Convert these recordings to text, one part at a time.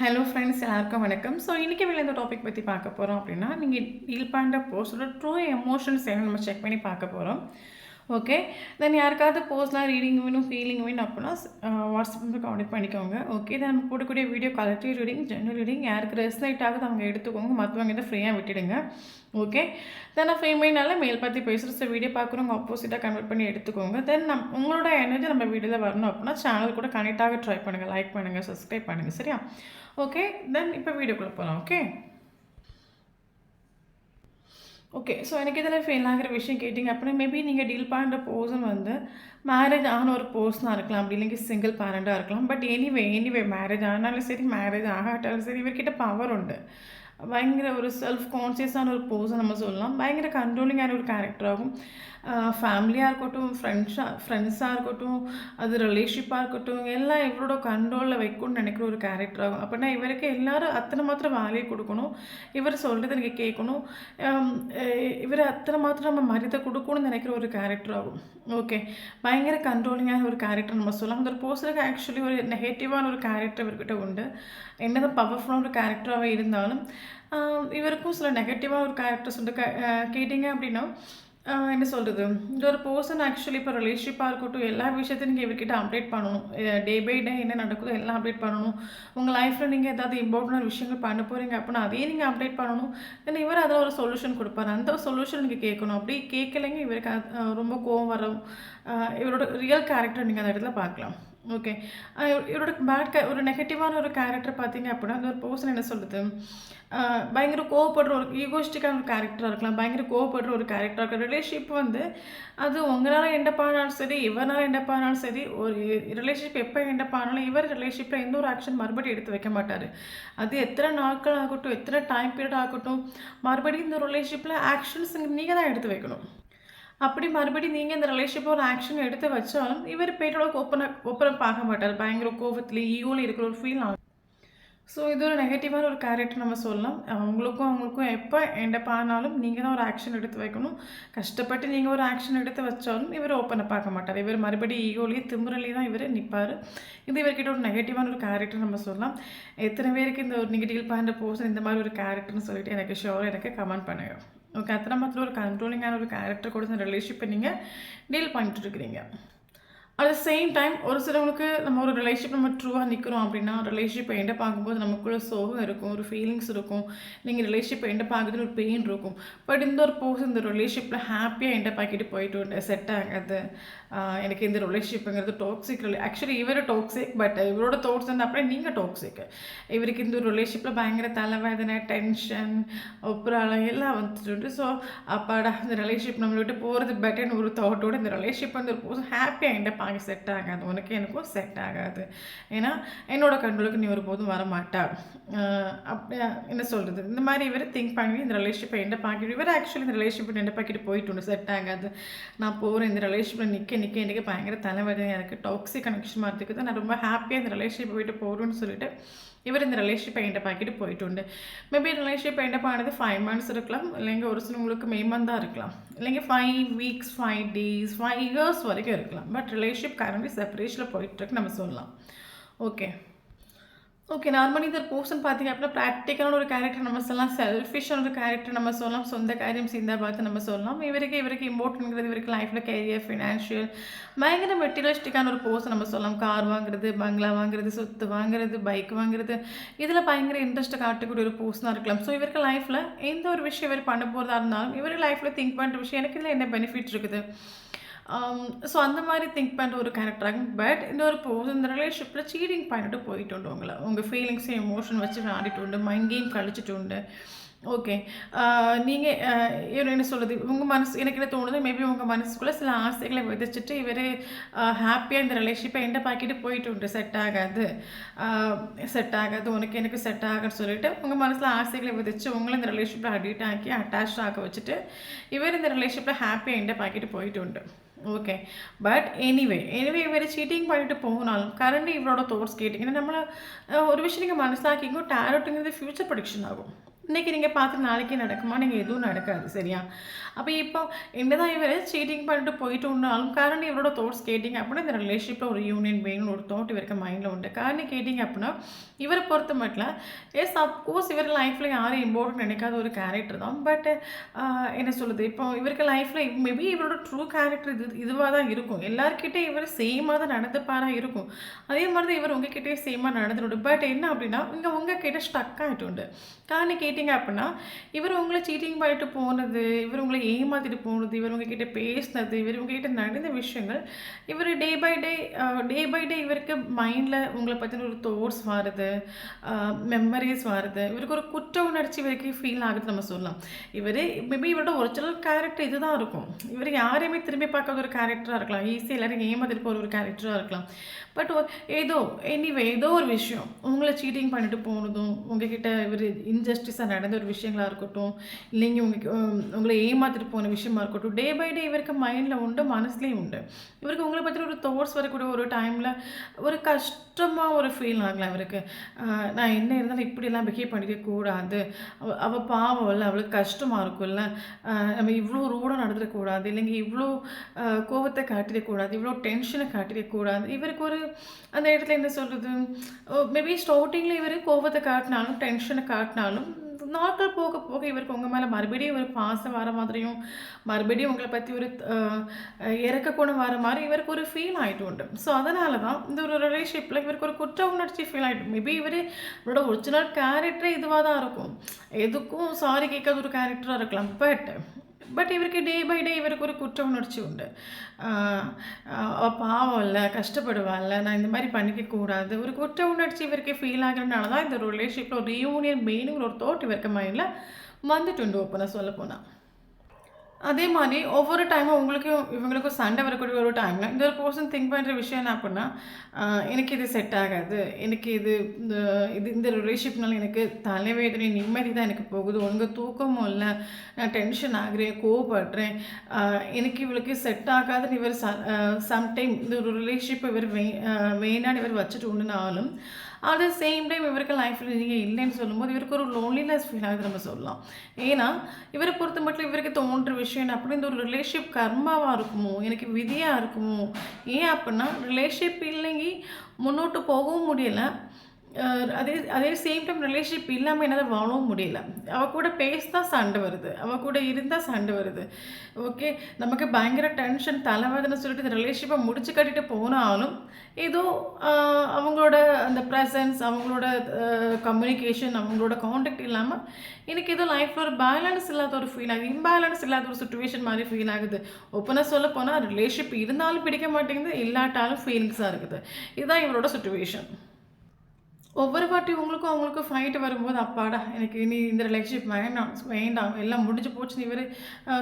Hello friends எல்லாருக்கும் வணக்கம். So இன்றைக்கி வெளில இந்த டாபிக் பற்றி பார்க்க போகிறோம் அப்படின்னா, நீங்கள் டீல் பண்ணுற பர்சனோட ட்ரூ எமோஷன்ஸ் என்ன நம்ம செக் பண்ணி பார்க்க போகிறோம். ஓகே. தென் யாருக்காவது பர்சனலாக ரீடிங் வேணும், ஃபீலிங் வேணும் அப்படின்னா வாட்ஸ்அப் நம்பர் கான்டெக்ட் பண்ணிக்கோங்க. ஓகே. இதை நம்ம போடக்கூடிய video collective reading, general reading யாருக்கு ரெசனேட் ஆகுது அவங்க எடுத்துக்கோங்க. மற்றவங்க இதை ஃப்ரீயாக விட்டுடுங்க. ஓகே. தென் நான் ஃபீமேல்னால மேல் பற்றி பேசுகிற ஸோ வீடியோ பார்க்குறவங்க ஆப்போசிட்டாக கன்வெர்ட் பண்ணி எடுத்துக்கோங்க. தென் உங்களோட எனர்ஜி நம்ம வீடியோவில் வரணும் அப்படின்னா சேனல் கூட கனெக்ட் ஆக ட்ரை பண்ணுங்கள், லைக் பண்ணுங்கள், சப்ஸ்கிரைப் பண்ணுங்கள். சரியா? ஓகே. தென் இப்போ வீடியோக்குள்ளே போகலாம். ஓகே. ஓகே. ஸோ எனக்கு இதில் ஃபெயில் ஆகிற விஷயம் கேட்டிங்க அப்படின்னா, மேபி நீங்கள் டீல் பண்ணுற பர்சன் வந்து மேரேஜ் ஆன ஒரு பர்சனாக இருக்கலாம், அப்படி இல்லைங்க சிங்கிள் பேரண்டாக இருக்கலாம். பட் எனிவே மேரேஜ் ஆனாலும் சரி, மேரேஜ் ஆகாட்டாலும் சரி, இவர்கிட்ட பவர் உண்டு. பயங்கர ஒரு செல்ஃப் கான்சியஸான ஒரு பர்சன் நம்ம சொல்லலாம். பயங்கர கண்ட்ரோலிங்கான ஒரு கேரக்டராகும். ஃபேமிலியாக இருக்கட்டும், ஃப்ரெண்ட்ஸாக இருக்கட்டும், அது ரிலேஷன்ஷிப்பாக இருக்கட்டும், எல்லாம் இவரோட கண்ட்ரோலில் வைக்கணும்னு நினைக்கிற ஒரு கேரக்டராகும். அப்படின்னா இவருக்கு எல்லோரும் அத்தனை மாத்திரம் வேலையை கொடுக்கணும், இவர் சொல்கிறது நீங்கள் கேட்கணும், இவர் அத்தனை மாத்திரம் நம்ம மரியாதை கொடுக்கணும்னு நினைக்கிற ஒரு கேரக்டராகும். ஓகே. பயங்கர கண்ட்ரோலிங்கான ஒரு கேரக்டர் நம்ம சொல்லலாம். அந்த ஒரு பர்சனுக்கு ஆக்சுவலி ஒரு நெகட்டிவான ஒரு கேரக்டர் இவர்கிட்ட உண்டு. என்னதான் பவர்ஃபுல்லான ஒரு கேரக்டராகவே இருந்தாலும் இவருக்கும் சில நெகட்டிவாக ஒரு கேரக்டர்ஸ் உண்டு. கேட்டிங்க அப்படின்னா என்ன சொல்கிறது, இந்த ஒரு பர்சன் ஆக்சுவலி இப்போ ரிலேஷன்ஷிப்பாக இருக்கட்டும், எல்லா விஷயத்தையும் நீங்கள் இவர்கிட்ட அப்டேட் பண்ணணும். டே பை டே என்ன நடக்குதோ எல்லாம் அப்டேட் பண்ணணும். உங்கள் லைஃப்பில் நீங்கள் ஏதாவது இம்பார்ட்டண்டான விஷயங்கள் பண்ண போகிறீங்க அப்படின்னா அதையே நீங்கள் அப்டேட் பண்ணணும். தென் இவர் அதில் ஒரு சொல்யூஷன் கொடுப்பாரு. அந்த ஒரு சொல்யூஷன் நீங்கள் கேட்கணும். அப்படி கேட்கலைங்க இவருக்கு ரொம்ப கோவம் வரும். இவரோட ரியல் கேரக்டர் நீங்கள் அந்த இடத்துல பார்க்கலாம். ஓகே. இவரோட ஒரு நெகட்டிவான ஒரு கேரக்டர் பார்த்தீங்க அப்படின்னா அந்த ஒரு பர்சன் என்ன சொல்கிறது, பயங்கர கோவப்படுற ஒரு ஈகோஸ்டிக்கான ஒரு கேரக்டராக இருக்கலாம். பயங்கர கோவப்படுற ஒரு கேரக்டராக இருக்கலாம். ரிலேஷன்ஷிப் வந்து அது உங்களால் எண்டப்பானாலும் சரி, இவரால் எண்டப்பானாலும் சரி, ஒரு ரிலேஷன்ஷிப் எப்போ எண்டப்பானாலும் இவர் ரிலேஷன்ஷிப்பில் எந்த ஒரு ஆக்ஷன் மறுபடியும் எடுத்து வைக்க மாட்டார். அது எத்தனை நாட்கள் ஆகட்டும், எத்தனை டைம் பீரியட் ஆகட்டும், மறுபடியும் இந்த ரிலேஷன்ஷிப்பில் ஆக்ஷன்ஸ் நீங்கள் தான் எடுத்து வைக்கணும். அப்படி மறுபடியும் நீங்கள் இந்த ரிலேஷன்ஷிப் ஒரு ஆக்ஷன் எடுத்து வச்சாலும் இவர் பேரோட ஒப்பனை பார்க்க மாட்டார். பயங்கர கோபத்துலேயும் ஈகோவில் இருக்கிற ஒரு ஃபீல் ஆகும். ஸோ இது ஒரு நெகட்டிவான ஒரு கேரக்டர் நம்ம சொல்லலாம். அவங்களுக்கும் எப்போ எண்டப் ஆனாலும் நீங்கள் தான் ஒரு ஆக்ஷன் எடுத்து வைக்கணும். கஷ்டப்பட்டு நீங்கள் ஒரு ஆக்ஷன் எடுத்து வச்சாலும் இவர் ஓப்பனை பார்க்க மாட்டார். இவர் மறுபடியும் ஈகோலேயே திமுறலையும் தான் இவர் நிற்பார். இது இவர்கிட்ட ஒரு நெகட்டிவான ஒரு கேரக்டர் நம்ம சொல்லலாம். எத்தனை பேருக்கு இந்த ஒரு நெகட்டிவ் பண்ணுற பர்சன் இந்த மாதிரி ஒரு கேரக்டர்னு சொல்லிட்டு எனக்கு ஷோர் எனக்கு கமெண்ட் பண்ணுங்கள். ஓகே. அத்தனை மாத்திரம் ஒரு கண்ட்ரோலிங்கான ஒரு கேரக்டர் கூட இந்த ரிலேஷன்ஷிப்பை நீங்கள் டீல் பண்ணிட்டு இருக்கிறீங்க. அட் த சேம் டைம் ஒரு சிலவங்களுக்கு நம்ம ஒரு ரிலேஷன்ஷிப் நம்ம ட்ரூவாக நிற்கிறோம் அப்படின்னா ரிலேஷன்ஷிப்பை எண்டை பார்க்கும்போது நமக்குள்ளே சோகம் இருக்கும், ஒரு ஃபீலிங்ஸ் இருக்கும். நீங்கள் ரிலேஷன்ஷிப்பை எண்டை பார்க்குறது ஒரு பெயின் இருக்கும். பட் இந்த ஒரு பர்சன் இந்த ரிலேஷன்ஷிப்பில் ஹாப்பியாக எண்டை பார்க்கிட்டு போயிட்டு உண்டு, செட் ஆகாது. எனக்கு இந்த ரிலேஷன்ஷிப்புங்கிறது டாக்ஸிக் ஆக்சுவலி இவர் டாக்ஸிக், பட் இவரோட தாட்ஸ் வந்து அப்படியே நீங்கள் டாக்ஸிக். இவருக்கு இந்த ஒரு ரிலேஷன்ஷிப்பில் பயங்கர தலைவேதனை, டென்ஷன், ஒப்புறால எல்லாம் வந்துட்டு. ஸோ அப்பாடா இந்த ரிலேஷன்ஷிப் நம்மளை விட்டு போகிறது பெட்டர்னு ஒரு தாட்டோடு இந்த ரிலேஷன்ஷிப் வந்து ஒரு பர்சன் ஹாப்பியாக எண்டை பார்க்க செட் ஆகாது. உனக்கு எனக்கும் செட் ஆகாது. ஏன்னா என்னோட கண்ட்ரோலுக்கு நீ ஒருபோதும் வரமாட்டா. அப்படி என்ன சொல்கிறது, இந்த மாதிரி இவர் திங்க் பண்ணி இந்த ரிலேஷன்ஷிப்பை எண்டை பார்க்கிட்டு இவர் ஆக்சுவலி இந்த ரிலேஷன்ஷிப்பை எண்டை பார்க்கிட்டு போயிட்டு ஒன்று செட் ஆகாது. நான் போகிறேன் இந்த ரிலேஷன்ஷிப்பில் நிற்க எனக்கு பயங்கர தலைவலி, எனக்கு டாக்ஸிக் கனெக்ஷன் மாதிரி இருக்குது, நான் ரொம்ப ஹாப்பியாக இந்த ரிலேஷன்ஷிப்பை போயிட்டு போகிறோன்னு சொல்லிட்டு இவர் இந்த ரிலேஷன்ஷிப்பை எண்டை பார்க்கிட்டு போயிட்டு உண்டு. மேபி ரிலேஷன்ஷிப் எண்டை ஆனது 5 months இருக்கலாம், இல்லைங்க ஒரு சில உங்களுக்கு மெய்மந்தாக இருக்கலாம், இல்லைங்க 5 weeks 5 days 5 years வரைக்கும் இருக்கலாம். பட் ரிலேஷன்ஷிப் கரண்ட்லி செப்பரேஷனில் போயிட்டுருக்கு நம்ம சொல்லலாம். ஓகே. நார்மலி இந்த பர்சன் பார்த்தீங்க அப்படின்னா ப்ராக்டிக்கலான ஒரு கேரக்டர் நம்ம சொல்லலாம், செல்ஃபிஷான ஒரு கேரக்டர் நம்ம சொல்லலாம், சொந்த காரியம் சிந்தா பார்த்து நம்ம சொல்லலாம். இவருக்கு இம்பார்ட்டன்ங்கிறது இவருக்கு லைஃப்பில் கேரியர், ஃபினான்ஷியல், பயங்கர மெட்டீரியலிஸ்டிக்கான ஒரு பர்சன் நம்ம சொல்லலாம். கார் வாங்குறது, பங்களா வாங்குறது, சொத்து வாங்குறது, பைக் வாங்குறது, இதில் பயங்கர இன்ட்ரெஸ்ட்டை காட்டக்கூடிய ஒரு பர்சனாக இருக்கலாம். ஸோ இவருக்கு லைஃப்பில் எந்த ஒரு விஷயம் இவர் பண்ண போகிறதா இருந்தாலும் இவர் லைஃப்பில் திங்க் பண்ணுற விஷயம் எனக்கு இதில் என்ன பெனிஃபிட் இருக்குது. ஸோ அந்த மாதிரி திங்க் பண்ணுற ஒரு கேரக்டராகும். பட் இந்த ஒரு பர்சன் இந்த ரிலேஷன்ஷிப்பில் சீட்டிங் பண்ணிட்டு போயிட்டு உண்டு. உங்கள் ஃபீலிங்ஸையும் எமோஷன் வச்சு விளையாடிட்டு உண்டு, மைண்ட் கேம் கழிச்சிட்டு உண்டு. ஓகே. நீங்கள் என்ன சொல்கிறது, உங்கள் மனசு எனக்கு என்ன தோணுது, மேபி உங்கள் மனசுக்குள்ளே சில ஆசைகளை விதைச்சிட்டு இவர் ஹாப்பியாக இந்த ரிலேஷன்ஷிப்பை எண்டை பாக்கிட்டு போயிட்டு உண்டு. செட் ஆகாது உனக்கு எனக்கு செட் ஆகுன்னு சொல்லிட்டு உங்கள் மனசில் ஆசைகளை விதைச்சு உங்களை இந்த ரிலேஷன்ஷிப்பில் அடிக்ட் ஆக்கி அட்டாச் ஆக வச்சுட்டு இவர் இந்த ரிலேஷன்ஷிப்பில் ஹாப்பியாக எண்டை பாக்கிட்டு போயிட்டு உண்டு. ஓகே. பட் எனிவே இவர் சீட்டிங் பண்ணிட்டு போனாலும் கரண்ட்லி இவரோட தாட்ஸ் கேட்டிங்கன்னா நம்மளை ஒரு விஷயம் நீங்கள் மனசாக்கிங்கோ டேரோட்டுங்கிறது ஃப்யூச்சர் ப்ரடிக்ஷன் ஆகும். இன்னைக்கு நீங்க பார்த்து நாளைக்கு நடக்குமா? நீங்க எதுவும் நடக்காது. சரியா? அப்ப இப்போ என்னதான் இவரு சீட்டிங் பண்ணிட்டு போயிட்டுன்னாலும், கரண்ட் இவரோட தாட்ஸ் கேட்டீங்க அப்டின்னா, இந்த ரிலேஷன்ஷிப்ல ஒரு யூனியன் வேணும்னு ஒரு தாட் இவருக்கு மைண்ட்ல உண்டு. காரணம் கேட்டீங்க அப்டின்னா, இவர பொறுத்த மட்டும் எஸ் அஃப்கோர்ஸ் இவர் லைஃப்ல யாரும் இம்பார்ட்டன்ட் நினைக்காத ஒரு கேரக்டர் தான். பட் என்ன சொல்லுது, இப்போ இவருக்கு லைஃப்ல மேபி இவரோட ட்ரூ கேரக்டர் இதுவா தான் இருக்கும். எல்லார்கிட்டயும் இவர் சேமா தான் நடந்துப்பாரா இருக்கும். அதே மாரி தான் இவர் உங்ககிட்டயும் சேமா நடந்துட்டு. பட் என்ன அப்டின்னா, இங்க உங்ககிட்ட ஸ்டக் ஆயிട്ടുണ്ട്. காரணம் கேட்டீங்க அப்டின்னா, இவர் உங்கள சீட்டிங் பண்ணிட்டு போனது, இவர் உங்கள ஏமாத்திட்டு போனது, இவர் உங்ககிட்ட பேசினது, இவர் உங்ககிட்ட நடந்த விஷயங்கள், இவர் டே பை டே இவருக்கு மைண்ட்ல உங்கள பத்தின ஒரு தாட்ஸ் வருது, மெமரீஸ் வருது. இவருக்கு ஒரு குற்ற உணர்ச்சி இவருக்கு ஃபீல் ஆகுது நம்ம சொல்லலாம். இவரு மேபி இவரோட ஒரிஜினல் கேரக்டர் இதுதான் இருக்கும். இவர் யாரையுமே திரும்பி பார்க்காத ஒரு கேரக்டரா இருக்கலாம். ஈஸியா எல்லாரையும் ஏமாத்திட்டு போற ஒரு கேரக்டரா இருக்கலாம். பட் ஏதோ ஏதோ ஒரு விஷயம் உங்கள சீட்டிங் பண்ணிட்டு போனதும், உங்ககிட்ட இவரு இன்ஜஸ்டிஸா நடந்த ஒரு விஷயங்களா இருக்கட்டும், இல்லைங்க உங்கள ஏமாத்திட்டு போன விஷயமா இருக்கட்டும், டே பை டே இவருக்கு மைண்ட்ல உண்டு, மனசுலயும் உண்டு. இவருக்கு உங்கள பத்தின ஒரு தாட்ஸ் வரக்கூடிய ஒரு டைம்ல ஒரு கஷ்டமா ஒரு ஃபீல் ஆகலாம் இவருக்கு. நான் என்ன இருந்தாலும் இப்படிலாம் பிஹேவ் பண்ணிக்க கூடாது. அவ பாவம்ல, அவளுக்கு கஷ்டமா இருக்கும்ல. நம்ம இவ்ளோ ரூடா நடந்துறக்கூடாது. இல்லைங்க இவ்ளோ கோவத்த காட்டிறக்கூடாது. இவ்ளோ டென்ஷன காட்டிறக்கூடாது. இவருக்கு ஒரு அந்த இடத்துல என்ன சொல்றது, மேபி ஸ்டார்ட்டிங்ல இவரு கோவத்த காட்டினாலும், டென்ஷன காட்டினாலும், நாட்கள் போக போக இவருக்கு உங்க மேல மறுபடியும் ஒரு பாசம் வர மாதிரியும், மறுபடியும் உங்கள பத்தி ஒரு இரக்க குணம் வர மாரி இவருக்கு ஒரு ஃபீல் ஆயிட்டு உண்டு. ஸோ அதனால தான் இந்த ஒரு ரிலேஷன்ஷிப்ல இவருக்கு ஒரு குற்ற உணர்ச்சி ஃபீல் ஆயிட்டு. மேபி இவரோட ஒரிஜினல் கேரக்டரே இதுவா தான் இருக்கும். எதுக்கும் சாரி கேட்காத ஒரு கேரக்டரா இருக்கலாம். பட் இவருக்கு டே பை டே இவருக்கு ஒரு குற்ற உணர்ச்சி உண்டு. ஆ அவ பாவம்ல, கஷ்டப்படுவாள்ல, நான் இந்த மாரி பண்ணிக்க கூடாது. ஒரு குற்ற உணர்ச்சி இவருக்கு ஃபீல் ஆகுறதுனால தான் இந்த ரிலேஷன்ஷிப்ல ஒரு ரீயூனியன் வேணுங்கிற ஒரு தாட் இவருக்கு மைண்ட்ல வந்துட்டுண்டு ஓப்பனா சொல்லப்போனா. அதே மாரி ஒவ்வொரு டைமும் உங்களுக்கும் இவங்களுக்கும் சண்டை வரக்கூடிய ஒரு டைம்ல, இந்த ஒரு பெர்சன் திங்க் பண்ற விஷயம் என்ன அப்புட்னா, எனக்கு இது செட் ஆகாது. எனக்கு இந்த இந்த ரிலேஷன்ஷிப்னால எனக்கு தலைவேதனை, நிம்மதி தான் எனக்கு போகுது. ஒழுங்கா தூக்கமும் இல்ல. நான் டென்ஷன் ஆகுறேன், கோவப்படுறேன். அ எனக்கு இவளுக்கு செட் ஆகாதுன்னு இவர் சம்டைம் இந்த ஒரு ரிலேஷன்ஷிப் இவர் வேணான்னு இவர் வச்சுட்டு உண்டுனாலும், அட் த சேம் டைம் இவருக்கு லைஃப்ல நீங்க இல்லைன்னு சொல்லும்போது, இவருக்கு ஒரு லோன்லினஸ் ஃபீல் ஆகுது நம்ம சொல்லலாம். ஏன்னா, இவர பொறுத்த மட்டும் இவருக்கு தோன்ற விஷயம் என்ன அப்படின்னா, இந்த ஒரு ரிலேஷன்ஷிப் கர்மாவா இருக்குமோ? எனக்கு விதியா இருக்குமோ? ஏன் அப்புட்னா, ரிலேஷன்ஷிப் இல்லைங்கி முன்னோட்டு போகவும் முடியல. அ அதே அதே சேம் டைம் ரிலேஷன்ஷிப் இல்லாம என்னால வாழவும் முடியல. அவ கூட பேசினா சண்டை வருது. அவ கூட இருந்தா சண்டை வருது. ஓகே. நமக்கு பயங்கர டென்ஷன், தலைவலின்னு சொல்லிட்டு இந்த ரிலேஷன்ஷிப்ப முடிச்சு கட்டிட்டு போனாலும், ஏதோ அ அவங்களோட அந்த பிரசன்ஸ், அவங்களோட கம்யூனிகேஷன், அவங்களோட கான்டாக்ட் இல்லாம, எனக்கு ஏதோ லைஃப்ல ஒரு பேலன்ஸ் இல்லாத ஒரு ஃபீல் ஆகுது. இம்பேலன்ஸ் இல்லாத ஒரு சிச்சுவேஷன் மாரி ஃபீல் ஆகுது. ஓப்பனா சொல்லப்போனா ரிலேஷன்ஷிப் இருந்தாலும் பிடிக்க மாட்டேங்குது, இல்லாட்டாலும் ஃபீலிங்ஸா இருக்குது. இதுதான் இவரோட சிச்சுவேஷன். ஒவ்வொரு வாட்டியும் உங்களுக்கும் அவங்களுக்கும் ஃபைட் வரும்போது, அப்பாடா! எனக்கு இனி இந்த ரிலேஷன்ஷிப் வேணாம், வேண்டாம் எல்லாம் முடிஞ்சு போச்சுன்னு இவரு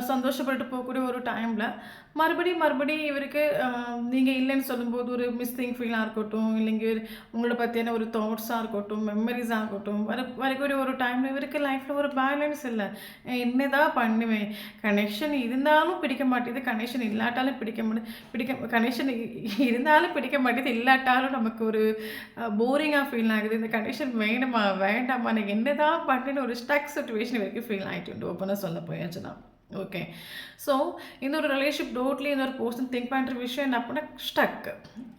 சந்தோஷப்பட்டு போகக்கூடிய ஒரு டைம்ல, மறுபடியும் இவருக்கு நீங்க இல்லைன்னு சொல்லும்போது ஒரு மிஸ்ஸிங் ஃபீலா இருக்கட்டும், இல்லைங்க உங்கள பத்தியான ஒரு தாட்ஸா இருக்கட்டும், மெமரீஸா இருக்கட்டும், வரக்கூடிய ஒரு டைம்ல இவருக்கு லைஃப்ல ஒரு பேலன்ஸ் இல்ல. என்னதான் பண்ணுவேன்? கனெக்ஷன் இருந்தாலும் பிடிக்க மாட்டேது, கனெக்ஷன் இல்லாட்டாலும் கனெக்ஷன் இருந்தாலும் பிடிக்க மாட்டேது, இல்லாட்டாலும் நமக்கு ஒரு போரிங்கா ஃபீல் ஆகுது. இந்த கண்டிஷன் வேணுமா? வேண்டாமா? நான் என்னதான் பண்ணேன்னு ஒரு ஸ்டக் சிச்சுவேஷன் வரைக்கும் ஃபீல் ஆயிட்டுண்டு ஓப்பனா சொல்ல போயாச்சுன்னா. ஓகே. ஸோ இந்த ஒரு ரிலேஷன்ஷிப் டோட்டலி இந்த ஒரு பெர்சன் திங்க் பண்ற விஷயம் என்ன அப்புட்னா ஸ்டக்.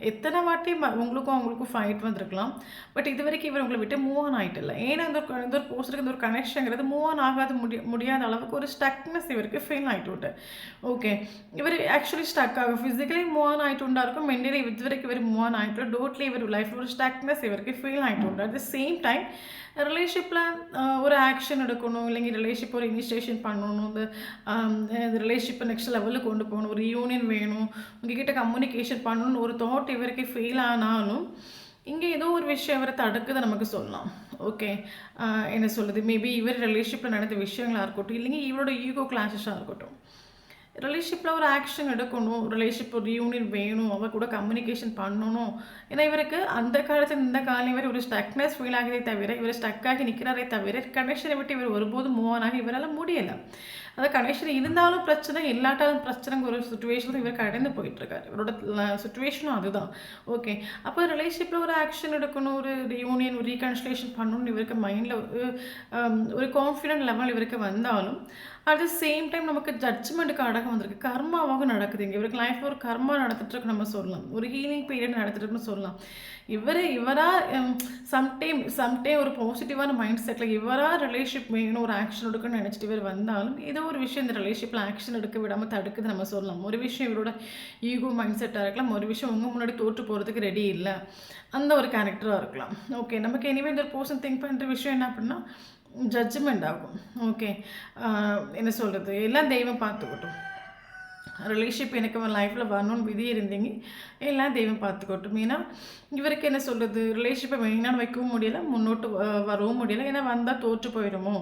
எத்தன வாட்டி உங்களுக்கும் அவங்களுக்கும் ஃபைட் வந்திருக்கலாம். பட் இதுவரைக்கும் இவர் உங்கள விட்டு மூவ் ஆன் ஆயிட்டில்ல. ஏன்னா இந்த ஒரு பெர்சனுக்கு இந்த ஒரு கனெக்ஷன்ங்கிறது மூவ் ஆன் ஆகாத முடியாத அளவுக்கு ஒரு ஸ்டக்னஸ் இவருக்கு ஃபீல் ஆயிட்டுண்டு. ஓகே. இவரு ஆக்சுவலி ஸ்டக் ஆகும். ஃபிசிக்கலி மூவ் ஆன் ஆயிட்டுண்டா இருக்கும். மென்டலி இதுவரைக்கும் இவர் மூவ் ஆன் ஆயிட்டில்ல. டோட்டலி இவர் லைஃப்ல ஒரு ஸ்டக்னஸ் இவருக்கு ஃபீல் ஆயிட்டுண்டு. அட் த சேம் டைம் ரிலேஷன்ஷிப்ல ஒரு ஆக்ஷன் எடுக்கணும். இல்லைங்க ரிலேஷன்ஷிப் ஒரு இனிஷியேஷன் பண்ணணும். இந்த ரிலேஷன்ஷிப்பை நெக்ஸ்ட் லெவலுக்கு கொண்டு போகணும். ஒரு யூனியன் வேணும். உங்ககிட்ட கம்யூனிகேஷன் பண்ணணும்னு ஒரு தாட் இவருக்கு ஃபீல் ஆனாலும், இங்கே ஏதோ ஒரு விஷயம் இவரை தடுக்குது நமக்கு சொல்லலாம். ஓகே. என்ன சொல்லுது, மேபி இவர் ரிலேஷன்ஷிப்பில் நடந்த விஷயங்களா இருக்கட்டும், இல்லைங்க இவரோட ஈகோ கிளாஷஸாக இருக்கட்டும். ரிலேஷன்ஷிப்பில் ஒரு ஆக்ஷன் எடுக்கணும். ரிலேஷன்ஷிப் ஒரு யூனியன் வேணும். அவ கூட கம்யூனிகேஷன் பண்ணணும். ஏன்னா இவருக்கு அந்த காலத்துல இந்த காலம் வரை ஒரு ஸ்டக்னஸ் ஃபீல் ஆகுதே தவிர, இவர் ஸ்டக் ஆகி நிற்கிறாரே தவிர, கனெக்ஷனை விட்டு இவர் ஒருபோதும் மூவ் ஆன் ஆக இவரால் முடியலை. அதாவது கனெக்ஷன் இருந்தாலும் பிரச்சனை, இல்லாட்டாலும் பிரச்சனைங்கிற ஒரு சிச்சுவேஷனில் இவர் கடந்து போயிட்டுருக்காரு. இவரோட சிச்சுவேஷனும் அதுதான். ஓகே. அப்போ ரிலேஷன்ஷிப்பில் ஒரு ஆக்ஷன் எடுக்கணும், ஒரு ரியூனியன், ஒரு ரீகன்சிலேஷன் பண்ணணும்னு இவருக்கு மைண்டில் ஒரு கான்ஃபிடென்ட் லெவல் இவருக்கு வந்தாலும், அட் த சேம் டைம் நமக்கு ஜட்ஜ்மெண்ட்டுக்கு அடக்கம் வந்திருக்கு. கர்மாவாக நடக்குதுங்க. இவருக்கு லைஃப்பில் ஒரு கர்மா நடந்துட்டுருக்கு நம்ம சொல்லலாம். ஒரு ஹீலிங் பீரியட் நடந்துட்டுருக்குன்னு சொல்லலாம். இவரா சம்டைம் ஒரு பாசிட்டிவான மைண்ட் செட்டில் இவரா ரிலேஷன்ஷிப் வேணும், ஒரு ஆக்ஷன் எடுக்கணும்னு நினச்சிட்டு இவர் வந்தாலும், ஏதோ ஒரு விஷயம் இந்த ரிலேஷன்ஷிப்பில் ஆக்ஷன் எடுக்க விடாமல் தடுக்குது நம்ம சொல்லலாம். ஒரு விஷயம் இவரோட ஈகோ மைண்ட் செட்டாக இருக்கலாம், ஒரு விஷயம் உங்கள் முன்னாடி தோற்று போகிறதுக்கு ரெடி இல்லை, அந்த ஒரு கேரக்டராக இருக்கலாம். ஓகே, நமக்கு எனிவே இந்த ஒரு பர்சன் திங்க் பண்ணுற விஷயம் என்ன அப்படின்னா ஜட்ஜ்மெண்ட் ஆகும். ஓகே, என்ன சொல்கிறது, எல்லாம் தெய்வம் பார்த்துக்கட்டும். ரிலேஷன்ஷிப் எனக்கு லைஃப்பில் வரணும்னு விதி இருந்தீங்க, எல்லாம் தெய்வம் பார்த்துக்கட்டும். ஏன்னா இவருக்கு என்ன சொல்கிறது, ரிலேஷன்ஷிப்பை மெயினாக வைக்கவும் முடியலை, முன்னோட்டு வரவும் முடியலை. ஏன்னா வந்தால் தோற்று போயிடுமோ,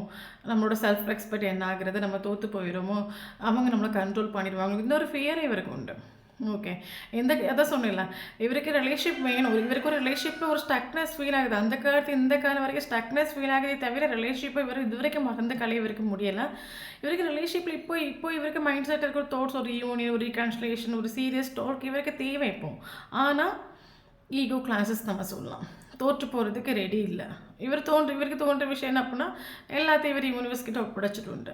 நம்மளோட செல்ஃப் ரெஸ்பெக்ட் என்ன ஆகுறது, நம்ம தோற்று போயிடுமோ, அவங்க நம்மளை கண்ட்ரோல் பண்ணிடுவாங்க, இந்த ஒரு ஃபியரே இவருக்கு உண்டு. ஓகே, அதான் சொன்னேன்ல, இவருக்கு ரிலேஷன்ஷிப் வேணும். இவருக்கு ஒரு ரிலேஷன்ஷிப்பில் ஒரு ஸ்டக்னஸ் ஃபீல் ஆகுது. அந்த காலத்து இந்த காலம் வரைக்கும் ஸ்டக்னஸ் ஃபீல் ஆகுதே தவிர ரிலேஷன்ஷிப்பை இவர் இது வரைக்கும் மறந்து கலைய இவருக்கு முடியலை. இவருக்கு ரிலேஷன்ஷிப்பில் இப்போ இவருக்கு மைண்ட் செட் இருக்கிற தாட்ஸ், ஒரு யூனியன், ஒரு ரீகன்சிலேஷன், ஒரு சீரியஸ் டாக் இவருக்கு தேவை இப்போ. ஆனால் ஈகோ கிளாஸஸ் நம்ம சொல்லலாம், தோற்று போகிறதுக்கு ரெடி இல்லை. இவருக்கு தோன்ற விஷயம் என்ன அப்படின்னா, எல்லாத்தையும் இவர் யூனிவர்ஸ் ஒப்படைச்சிட்டு உண்டு.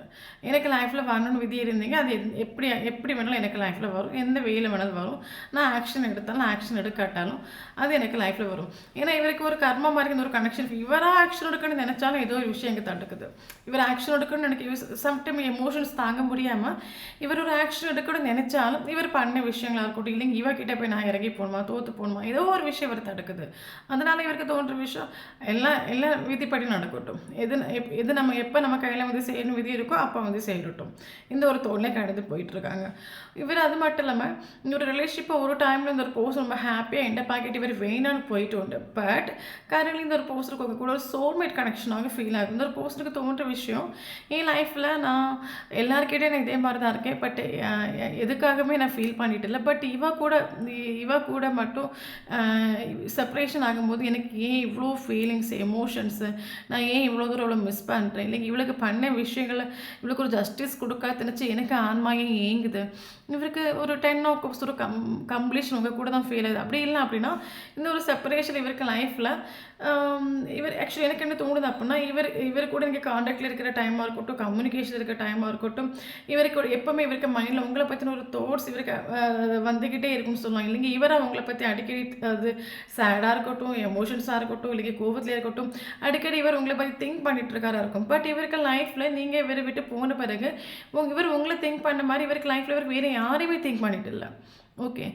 எனக்கு லைஃப்பில் வரணும்னு விதி இருந்தீங்க, அது எப்படி வேணாலும் எனக்கு லைஃப்பில் வரும், எந்த வெயில் வேணாலும் வரும். நான் ஆக்ஷன் எடுத்தாலும் ஆக்ஷன் எடுக்காட்டாலும் அது எனக்கு லைஃப்பில் வரும். ஏன்னா இவருக்கு ஒரு கர்மா மாதிரி ஒரு கனெக்ஷன். இவராக ஆக்ஷன் எடுக்கணும்னு நினச்சாலும் ஏதோ ஒரு விஷயம் இங்கே தடுக்குது. இவர் ஆக்ஷன் எடுக்கணும்னு எனக்கு சம்டைம் எமோஷன்ஸ் தாங்க முடியாமல் இவர் ஒரு ஆக்ஷன் எடுக்கணும்னு நினச்சாலும் இவர் பண்ண விஷயங்களாக இருக்கட்டும், இல்லைங்க இவகிட்ட போய் நான் இறங்கி போகணுமா, தோற்று போகணுமா, ஏதோ ஒரு விஷயம் இவர் தடுக்குது. அதனால் இவருக்கு தோன்ற விஷயம் எல்லாம் விதிப்படி நடக்கட்டும். எது நம்ம எப்போ நம்ம கையில் வந்து செய்யணும் விதி இருக்கோ அப்போ வந்து செய்யட்டும். இந்த ஒரு தோல்லை கடந்து போயிட்டுருக்காங்க இவர். அது மட்டும் இல்லாமல் ஒரு ரிலேஷன்ஷிப்பை ஒரு டைமில் இந்த ஒரு பர்சன் ரொம்ப ஹாப்பியாக எண்டை பாக்கெட் இவர் வேணான்னு போயிட்டு உண்டு. பட் கரண்ட்லி இந்த ஒரு பர்சனுக்கு உங்க கூட ஒரு சோல்மேட் கனெக்ஷனாக ஃபீல் ஆகுது. இந்த ஒரு பர்சனுக்கு தோன்ற விஷயம், என் லைஃப்பில் நான் எல்லாருக்கிட்டே நான் இதே மாதிரி தான் இருக்கேன், பட் எதுக்காகவே நான் ஃபீல் பண்ணிட்டு இல்லை. பட் இவ கூட மட்டும் செப்பரேஷன் ஆகும்போது எனக்கு ஏன் இவ்வளோ ஃபீலிங்ஸ், எமோஷன்ஸு, நான் ஏன் இவ்வளோ தூரம் இவ்வளோ மிஸ் பண்ணுறேன், இல்லைங்க இவளுக்கு பண்ண விஷயங்களை இவளுக்கு ஒரு ஜஸ்டிஸ் கொடுக்காதுனுச்சு எனக்கு ஆன்மாயே ஏங்குது. இவருக்கு ஒரு 10 of cups ஒரு கம்ப்ளீஷன் உங்கள் கூட தான் ஃபீல் ஆகுது. அப்படி இல்லை அப்படின்னா இந்த ஒரு செப்பரேஷன் இவருக்கு லைஃப்பில் இவர் ஆக்சுவலி எனக்கு என்ன தோணுது அப்படின்னா, இவர் கூட இங்கே காண்டாக்டில் இருக்கிற டைமாக இருக்கட்டும், கம்யூனிகேஷன் இருக்கிற டைமாக இருக்கட்டும், இவருக்கு எப்போவுமே இவருக்கு மைண்டில் உங்களை பற்றின ஒரு தாட்ஸ் இவருக்கு வந்துக்கிட்டே இருக்குன்னு சொல்லலாம். இல்லைங்க இவர் அவங்கள பற்றி அடிக்கடி அது சேடாக இருக்கட்டும், எமோஷன்ஸாக இருக்கட்டும், இல்லைங்க கோபத்தில் இருக்கட்டும், அடிக்கடி இவர் உங்களை பற்றி திங்க் பண்ணிட்டு இருக்காரா இருக்கும். பட் இவருக்கு லைஃப்பில் நீங்கள் இவரை விட்டு போன பிறகு இவர் உங்களை திங்க் பண்ண மாதிரி இவருக்கு லைஃப்பில் இவர் வேறு யாரையுமே திங்க் பண்ணிட்டு இல்லை. ஓகே,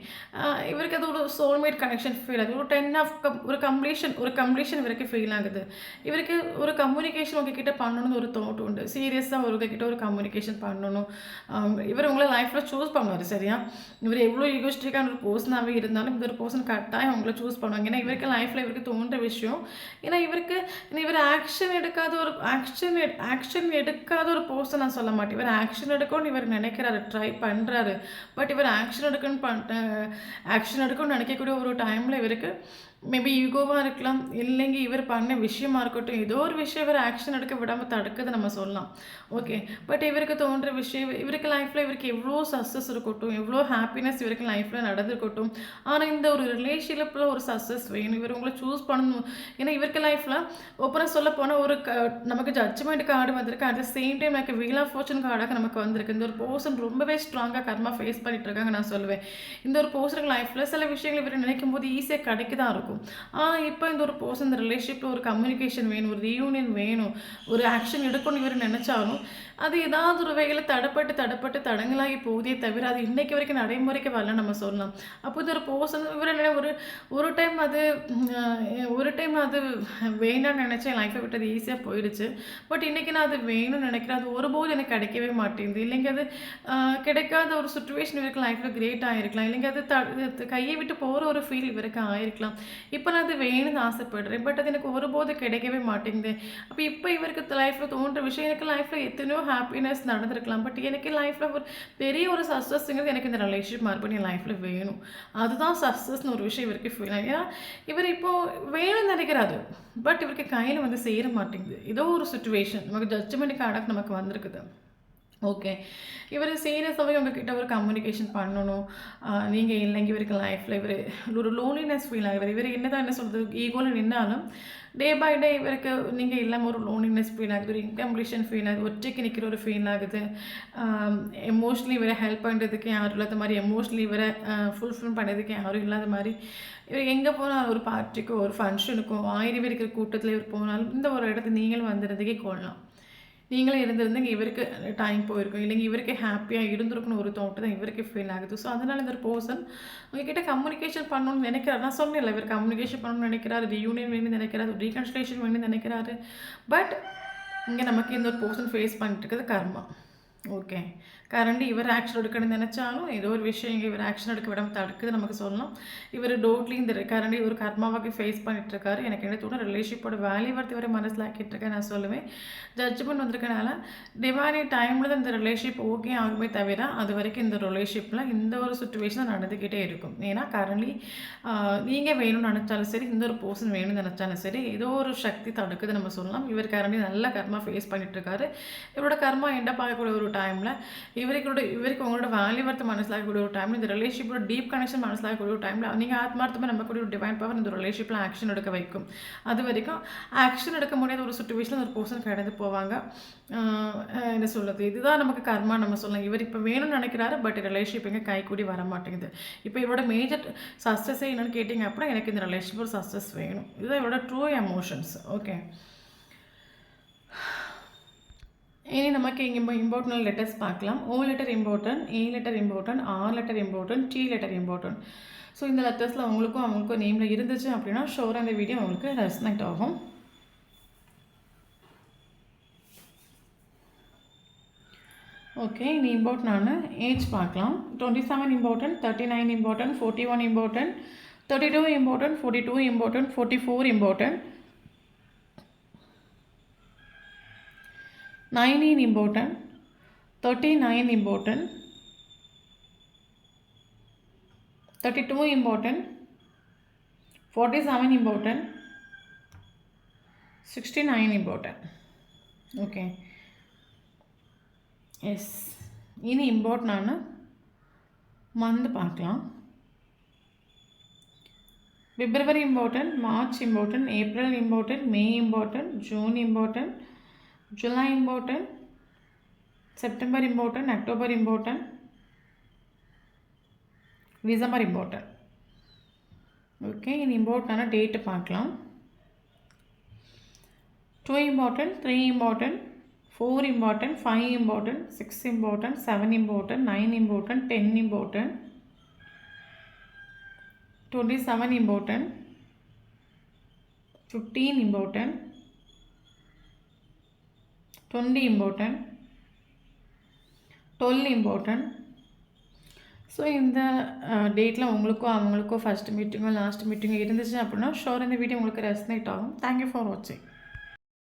இவருக்கு அது ஒரு சோல்மேட் கனெக்ஷன் ஃபீல் ஆகுது. ஒரு 10 of ஒரு கம்ப்ளீஷன் இவருக்கு ஃபீல் ஆகுது. இவருக்கு ஒரு கம்யூனிகேஷன் உங்ககிட்ட பண்ணணும்னு ஒரு தாட் உண்டு. சீரியஸாக உங்ககிட்ட ஒரு கம்யூனிகேஷன் பண்ணணும். இவர் உங்களை லைஃப்பில் சூஸ் பண்ணுவார். சரியா, இவர் எவ்வளோ ஈகோஸ்டிக்கான ஒரு பர்சனாகவே இருந்தாலும் இந்த ஒரு பர்சன் கரெக்டாக உங்களை சூஸ் பண்ணுவாங்க. ஏன்னா இவருக்கு லைஃப்பில் இவருக்கு தோன்ற விஷயம், ஏன்னா இவர் ஆக்ஷன் எடுக்காத ஒரு பர்சன் நான் சொல்ல மாட்டேன். இவர் ஆக்ஷன் எடுக்கணும்னு இவர் நினைக்கிறாரு, ட்ரை பண்ணுறாரு. பட் இவர் ஆக்ஷன் எடுக்கணும்னு நினைக்கக்கூடிய ஒரு டைமில் இவருக்கு மேபி ஈகோவாக இருக்கலாம், இல்லைங்க இவர் பண்ண விஷயமா இருக்கட்டும், ஏதோ ஒரு விஷயம் இவர் ஆக்ஷன் எடுக்க விடாமல் தடுக்குது நம்ம சொல்லலாம். ஓகே, பட் இவருக்கு தோன்ற விஷயம், இவருக்கு லைஃப்பில் இவருக்கு எவ்வளோ சக்ஸஸ் இருக்கட்டும், எவ்வளோ ஹாப்பினஸ் இவருக்கு லைஃப்பில் நடந்திருக்கட்டும், ஆனால் இந்த ஒரு ரிலேஷன்ஷிப்பில் ஒரு சக்ஸஸ் வேணும், இவர் உங்களை சூஸ் பண்ணணும். ஏன்னா இவருக்கு லைஃப்பில் ஓப்பனாக சொல்ல போனால் நமக்கு ஜட்ஜ்மெண்ட் கார்டு வந்திருக்கு, அட் த சேம் டைம் எனக்கு வீல் ஆஃப் ஃபார்ச்சூன் கார்டாக நமக்கு வந்திருக்கு. இந்த ஒரு பர்சன் ரொம்பவே ஸ்ட்ராங்காக கர்மா ஃபேஸ் பண்ணிட்டு இருக்காங்க நான் சொல்லுவேன். இந்த ஒரு பர்சனுக்கு லைஃப்பில் சில விஷயங்கள் இவர் நினைக்கும் போது ஈஸியாக கிடைக்கு தான் இருக்கும். இப்போ இந்த ஒரு பர்சன் இந்த ரிலேஷன்ஷிப்பில் ஒரு கம்யூனிகேஷன் வேணும், ஒரு ரீயூனியன் வேணும், ஒரு ஆக்ஷன் எடுக்கணும் இவர் நினச்சாலும் அது ஏதாவது ஒரு வகையில் தடப்பட்டு தடங்களாகி போகுதே தவிர அது இன்றைக்கு வரைக்கும் நடைமுறைக்கு வரல நம்ம சொல்லலாம். அப்போ இது ஒரு பர்சன் இவர் ஒரு டைம் அது வேண்டாம்னு நினச்சேன், லைஃப்பை விட்டு அது ஈஸியாக போயிடுச்சு. பட் இன்றைக்கி நான் அது வேணும்னு நினைக்கிறேன், அது ஒருபோது எனக்கு கிடைக்கவே மாட்டேங்குது. இல்லைங்க அது கிடைக்காத ஒரு சுச்சுவேஷன் இவருக்கு லைஃப்பில் கிரியேட் ஆகிருக்கலாம், இல்லைங்க அது கையை விட்டு போகிற ஒரு ஃபீல் இவருக்கு ஆகிருக்கலாம். இப்போ நான் அது வேணும்னு ஆசைப்படுறேன், பட் அது எனக்கு ஒருபோது கிடைக்கவே மாட்டேங்குது. அப்போ இப்போ இவருக்கு லைஃப்பில் தோன்ற விஷயம், எனக்கு லைஃப்பில் எத்தனையோ ஹாப்பினஸ் நடந்திருக்கலாம், பட் எனக்கு லைஃப்பில் ஒரு பெரிய ஒரு சக்ஸஸ்ங்கிறது எனக்கு இந்த ரிலேஷன்ஷிப் மறுபடியும் என் லைஃப்பில் வேணும், அதுதான் சக்ஸஸ்னு ஒரு விஷயம் இவருக்கு ஃபீல் ஆகும். ஏன்னா இவர் இப்போது வேணும்னு நினைக்கிறாரு, பட் இவருக்கு கையில் வந்து சேர மாட்டேங்குது. ஏதோ ஒரு சுச்சுவேஷன் நமக்கு ஜட்ஜ்மெண்ட்டுக்கு அடக்கு நமக்கு வந்திருக்குது. ஓகே. இவரு சீரியஸாவே உங்ககிட்ட ஒரு கம்யூனிகேஷன் பண்ணணும். நீங்க இல்லைங்க இவருக்கு லைஃப்ல ஒரு லோன்லினஸ் ஃபீல் ஆகுது. இவரு என்ன சொல்றது, ஈகோல நின்னாலும், டே பை டே இவருக்கு நீங்க இல்லாம ஒரு லோன்லினஸ் ஃபீல் ஆகுது. ஒரு இன்கம்ப்ளீஷன் ஃபீல் ஆகுது. ஒற்றைக்கு நிக்கிற ஒரு ஃபீல் ஆகுது. எமோஷனலி இவர ஹெல்ப் பண்றதுக்கு யாரும் இல்லாத மாரி, எமோஷனலி இவர ஃபுல்ஃபில் பண்ணதுக்கு யாரும் இல்லாத மாரி, இவர் எங்க போனாலும் ஒரு பார்ட்டிக்கோ, ஒரு ஃபங்ஷனுக்கோ, 1000 பேர் இருக்கிற கூட்டத்தில இவர் போனாலும், இந்த ஒரு இடத்துக்கு நீங்களும் வந்துறதுக்கே கொள்ளலாம். நீங்களே இருந்திருந்தீங்க இவருக்கு டைம் போயிருக்கும். இல்லைங்க இவருக்கு ஹேப்பியா இருந்திருக்குன்னு ஒரு தாட் தான் இவருக்கு ஃபீல் ஆகுது. ஸோ, அதனால இந்த ஒரு பெர்சன் உங்ககிட்ட கம்யூனிகேஷன் பண்ணணும்னு நினைக்கிறாரு. நான் சொன்னேன்ல இவர் கம்யூனிகேஷன் பண்ணணும்னு நினைக்கிறாரு. ரீயூனியன் வேணும்னு நினைக்கிறாரு. ரீகன்சிலியேஷன் வேணும்னு நினைக்கிறாரு. பட் இங்க நமக்கு இந்த ஒரு பெர்சன் ஃபேஸ் பண்ணிட்டு இருக்கிறது கர்மா. ஓகே. கரண்டி இவர் ஆக்ஷன் எடுக்கணும்னு நினச்சாலும், ஏதோ ஒரு விஷயம் இங்கே இவர் ஆக்ஷன் எடுக்க விடாம தடுக்குது நமக்கு சொல்லலாம். இவர் டோட்லி இந்த கரண்டி ஒரு கர்மாவாக ஃபேஸ் பண்ணிட்டுருக்காரு. எனக்கு என்ன தோணும், ரிலேஷன்ஷிப்போட வேல்யூ வர்த்தி இவரை மனசில் ஆக்கிட்டுருக்கேன் நான் சொல்லுவேன். ஜட்ஜ்மெண்ட் வந்திருக்கனால டிவைனி டைமில் தான் இந்த ரிலேஷன்ஷிப் ஓகே ஆகுமே தவிர, அது வரைக்கும் இந்த ரிலேஷன்ஷிப்பில் இந்த ஒரு சுச்சுவேஷன் நடந்துக்கிட்டே இருக்கும். ஏன்னா கரண்ட்லி நீங்கள் வேணும்னு நினச்சாலும் சரி, இந்த ஒரு பர்சன் வேணும்னு நினச்சாலும் சரி, ஏதோ ஒரு சக்தி தடுக்குது நம்ம சொல்லலாம். இவர் கரண்டி நல்ல கர்மா ஃபேஸ் பண்ணிட்டுருக்காரு. இவரோட கர்மா எண்டப் ஆகக்கூடிய ஒரு டைமில் இவருக்கு உங்களோட வேல்யூ வர்த்து மனசிலாகக்கூடிய ஒரு டைமில், இந்த ரிலேஷன்ஷிப்போட டீப் கனெக்ஷன் மனசிலாகக்கூடிய ஒரு டைமில், நீங்கள் ஆத்மார்த்தமாக நம்பக்கூடிய ஒரு டிவைன் பவர் இந்த ரிலேஷன்ஷிப்பில் ஆக்ஷன் எடுக்க வைக்கும். அது வரைக்கும் ஆக்ஷன் எடுக்க முடியாத ஒரு சுச்சுவேஷனில் ஒரு பர்சன் கடந்து போவாங்க. என்ன சொல்கிறது, இதுதான் நமக்கு கர்மா நம்ம சொல்லலாம். இவர் இப்போ வேணும்னு நினைக்கிறாரு, பட் ரிலேஷன்ஷிப் எங்கே கைக்கூடி வர மாட்டேங்குது. இப்போ இவரோட மேஜர் சக்ஸஸே என்னென்னு கேட்டிங்க அப்படின்னா, எனக்கு இந்த ரிலேஷன்ஷிப் ஒரு சக்ஸஸ் வேணும். இதுதான் இவரோட ட்ரூ எமோஷன்ஸ். ஓகே. இனி நமக்கு இங்கே இம்பார்ட்டன்ட் லெட்டர்ஸ் பார்க்கலாம். O letter important, A letter important, R letter important, T letter important. So இந்த லெட்டர்ஸில் அவங்களுக்கும் நேமில் இருந்துச்சு அப்படின்னா ஷோராக இந்த வீடியோ உங்களுக்கு ரெஸ்னெக்ட் ஆகும். ஓகே. இனி இம்பார்ட்டன்டான ஏஜ் பார்க்கலாம். 27 important, 39 important, 41 important, 32 important, 42 important, 44 important, 19 important, 39 important, 32 important, 47 important, 69 important. Okay. Yes. இனி இம்பார்ட்டன்டான மந்த் பார்க்கலாம். February important, March important, April important, May important, June important, July important, September important, October important, December important. Okay, in important date பார்க்கலாம். 2 important, 3 important, 4 important, 5 important, 6 important, 7 important, 9 important, 10 important, 27 important, 15 important, 20 important, 12 important. So இந்த டேட்டில் உங்களுக்கோ first மீட்டிங்கோ last மீட்டிங்கோ இருந்துச்சு அப்படின்னா sure இந்த video உங்களுக்கு ரெஸ்னேட் ஆகும். Thank you for வாட்சிங்.